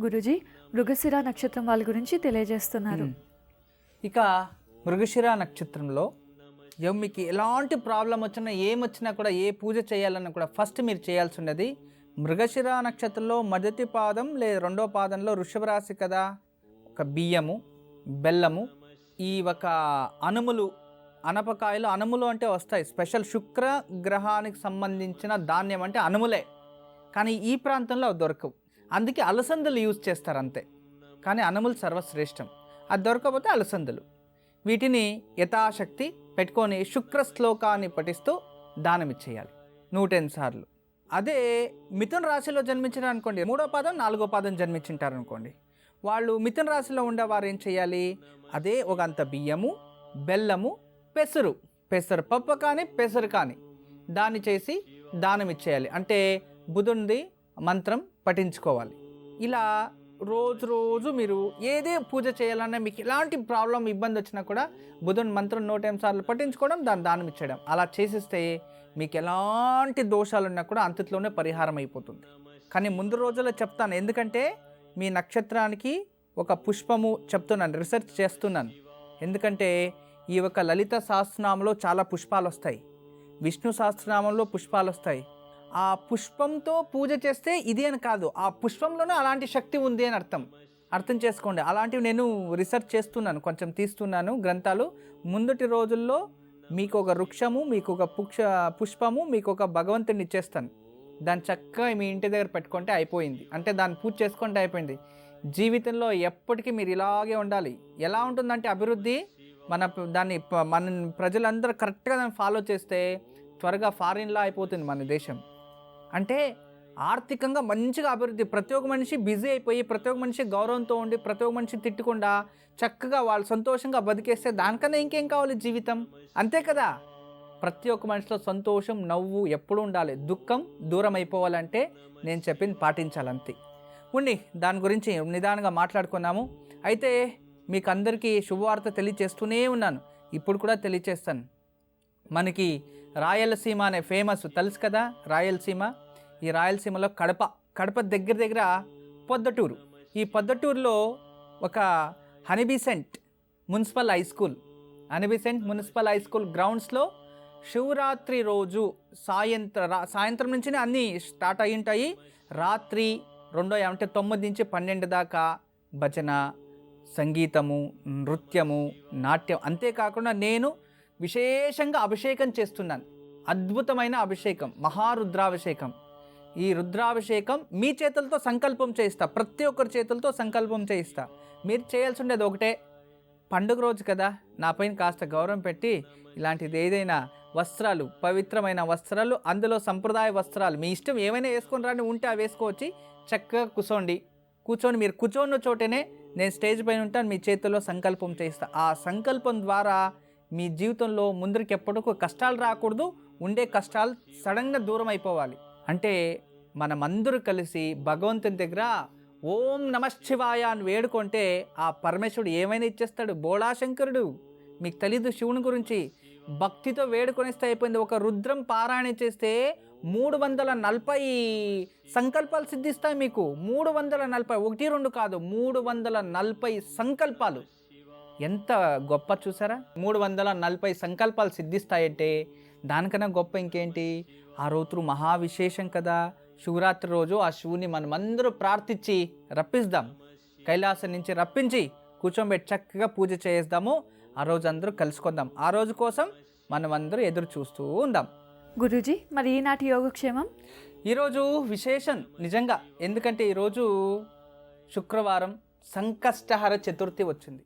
గురుజీ మృగశిర నక్షత్రం వాళ్ళ గురించి తెలియజేస్తున్నారు. ఇక మృగశిర నక్షత్రంలో మీకు ఎలాంటి ప్రాబ్లం వచ్చినా ఏమొచ్చినా కూడా ఏ పూజ చేయాలన్నా కూడా ఫస్ట్ మీరు చేయాల్సి ఉన్నది మృగశిర నక్షత్రంలో మొదటి పాదం లేదా రెండో పాదంలో వృషభ రాశి కదా, ఒక బియ్యము, బెల్లము, ఈ ఒక అనుములు, అనపకాయలు, అనుములు అంటే వస్తాయి స్పెషల్ శుక్ర గ్రహానికి సంబంధించిన ధాన్యం అంటే అనుములే, కానీ ఈ ప్రాంతంలో అవి దొరకవు. అందుకే అలసందలు యూజ్ చేస్తారు అంతే, కానీ అనుములు సర్వశ్రేష్టం. అది దొరకకపోతే అలసందలు. వీటిని యథాశక్తి పెట్టుకొని శుక్ర శ్లోకాన్ని పఠిస్తూ దానం ఇచ్చేయాలి 110 సార్లు. అదే మిథున రాశిలో జన్మించారు అనుకోండి, 3వ పాదం 4వ పాదం జన్మించింటారు అనుకోండి, వాళ్ళు మిథున రాశిలో ఉండేవారు ఏం చేయాలి, అదే ఒక అంత బియ్యము, బెల్లము, పెసరు పప్పు కానీ పెసరు కానీ దాన్ని చేసి దానం ఇచ్చేయాలి. అంటే బుధునిది మంత్రం పఠించుకోవాలి. ఇలా రోజు మీరు ఏదే పూజ చేయాలన్నా మీకు ఎలాంటి ప్రాబ్లం ఇబ్బంది వచ్చినా కూడా బుధుని మంత్రం 108 సార్లు పఠించుకోవడం, దాని దానం ఇచ్చేయడం, అలా చేసిస్తే మీకు ఎలాంటి దోషాలున్నా కూడా అంతట్లోనే పరిహారం అయిపోతుంది. కానీ ముందు రోజుల్లో చెప్తాను, ఎందుకంటే మీ నక్షత్రానికి ఒక పుష్పము చెప్తున్నాను, రీసెర్చ్ చేస్తున్నాను. ఎందుకంటే ఈ యొక్క లలిత సహస్రనామంలో చాలా పుష్పాలు వస్తాయి, విష్ణు సహస్రనామంలో పుష్పాలు వస్తాయి. ఆ పుష్పంతో పూజ చేస్తే ఇది అని కాదు, ఆ పుష్పంలోనే అలాంటి శక్తి ఉంది అని అర్థం చేసుకోండి. అలాంటివి నేను రీసెర్చ్ చేస్తున్నాను, కొంచెం తీస్తున్నాను గ్రంథాలు. ముందటి రోజుల్లో మీకు ఒక వృక్షము, మీకు ఒక పుష్పము, మీకు ఒక భగవంతుడిని ఇచ్చేస్తాను. దాన్ని చక్కగా మీ ఇంటి దగ్గర పెట్టుకుంటే అయిపోయింది, అంటే దాన్ని పూజ చేసుకుంటే అయిపోయింది. జీవితంలో ఎప్పటికీ మీరు ఇలాగే ఉండాలి. ఎలా ఉంటుందంటే అభివృద్ధి, మన ప్రజలందరూ కరెక్ట్గా దాన్ని ఫాలో చేస్తే త్వరగా ఫారిన్లా అయిపోతుంది మన దేశం. అంటే ఆర్థికంగా మంచిగా అభివృద్ధి, ప్రతి ఒక్క మనిషి బిజీ అయిపోయి, ప్రతి ఒక్క మనిషి గౌరవంతో ఉండి, ప్రతి ఒక్క మనిషి తిట్టకుండా చక్కగా వాళ్ళు సంతోషంగా బతికేస్తే దానికన్నా ఇంకేం కావాలి జీవితం, అంతే కదా. ప్రతి ఒక్క మనిషిలో సంతోషం, నవ్వు ఎప్పుడు ఉండాలి. దుఃఖం దూరం అయిపోవాలంటే నేను చెప్పింది పాటించాలంతే. దాని గురించి నిదానంగా మాట్లాడుకున్నాము. అయితే మీకు అందరికీ శుభవార్త తెలియచేస్తూనే ఉన్నాను, ఇప్పుడు కూడా తెలియచేస్తాను. మనకి రాయలసీమ అనే ఫేమస్ తెలుసు కదా, రాయలసీమ. ఈ రాయలసీమలో కడప దగ్గర పొద్దటూరు. ఈ పొద్దటూరులో ఒక హనీబీసెంట్ మున్సిపల్ హై స్కూల్ గ్రౌండ్స్లో శివరాత్రి రోజు సాయంత్రం నుంచి అన్నీ స్టార్ట్ అయ్యి ఉంటాయి. రాత్రి 9 నుంచి 12 దాకా భజన, సంగీతము, నృత్యము, నాట్యం. అంతేకాకుండా నేను విశేషంగా అభిషేకం చేస్తున్నాను, అద్భుతమైన అభిషేకం, మహారుద్రాభిషేకం. ఈ రుద్రాభిషేకం మీ చేతులతో సంకల్పం చేయిస్తా, ప్రతి ఒక్కరి చేతులతో సంకల్పం చేయిస్తా. మీరు చేయాల్సి ఉండేది ఒకటే, పండుగ రోజు కదా, నా పైన కాస్త గౌరవం పెట్టి ఇలాంటిది ఏదైనా వస్త్రాలు, పవిత్రమైన వస్త్రాలు, అందులో సంప్రదాయ వస్త్రాలు మీ ఇష్టం ఏమైనా వేసుకొని రాని ఉంటే అవి వేసుకోవచ్చి. చక్కగా కూర్చొని మీరు కూర్చోన్న చోటనే నేను స్టేజ్ పైన ఉంటాను, మీ చేతుల్లో సంకల్పం చేయిస్తా. ఆ సంకల్పం ద్వారా మీ జీవితంలో ముందరికి ఎప్పటికూ కష్టాలు రాకూడదు, ఉండే కష్టాలు సడన్గా దూరం అయిపోవాలి. అంటే మనమందరూ కలిసి భగవంతుని దగ్గర ఓం నమఃశివాయ అని వేడుకుంటే ఆ పరమేశ్వరుడు ఏమైనా ఇచ్చేస్తాడు. బోళాశంకరుడు, మీకు తెలీదు శివుని గురించి. భక్తితో వేడుకొనిస్తే అయిపోయింది. ఒక రుద్రం పారాయణ చేస్తే 340 సంకల్పాలు సిద్ధిస్తాయి మీకు. 340, 1, 2 కాదు, 340 సంకల్పాలు. ఎంత గొప్ప చూసారా, 340 సంకల్పాలు సిద్ధిస్తాయంటే దానికన్నా గొప్ప ఇంకేంటి. ఆ రోజు మహావిశేషం కదా, శివరాత్రి రోజు ఆ శివుని మనమందరూ ప్రార్థించి రప్పిస్తాం, కైలాసం నుంచి రప్పించి కూర్చోబెట్టి చక్కగా పూజ చేద్దాము. ఆ రోజు అందరూ కలుసుకుందాం. ఆ రోజు కోసం మనం అందరూ ఎదురు చూస్తూ ఉందాం. గురూజీ, మరి ఈనాటి యోగక్షేమం? ఈరోజు విశేషం నిజంగా, ఎందుకంటే ఈరోజు శుక్రవారం సంకష్టహర చతుర్థి వచ్చింది.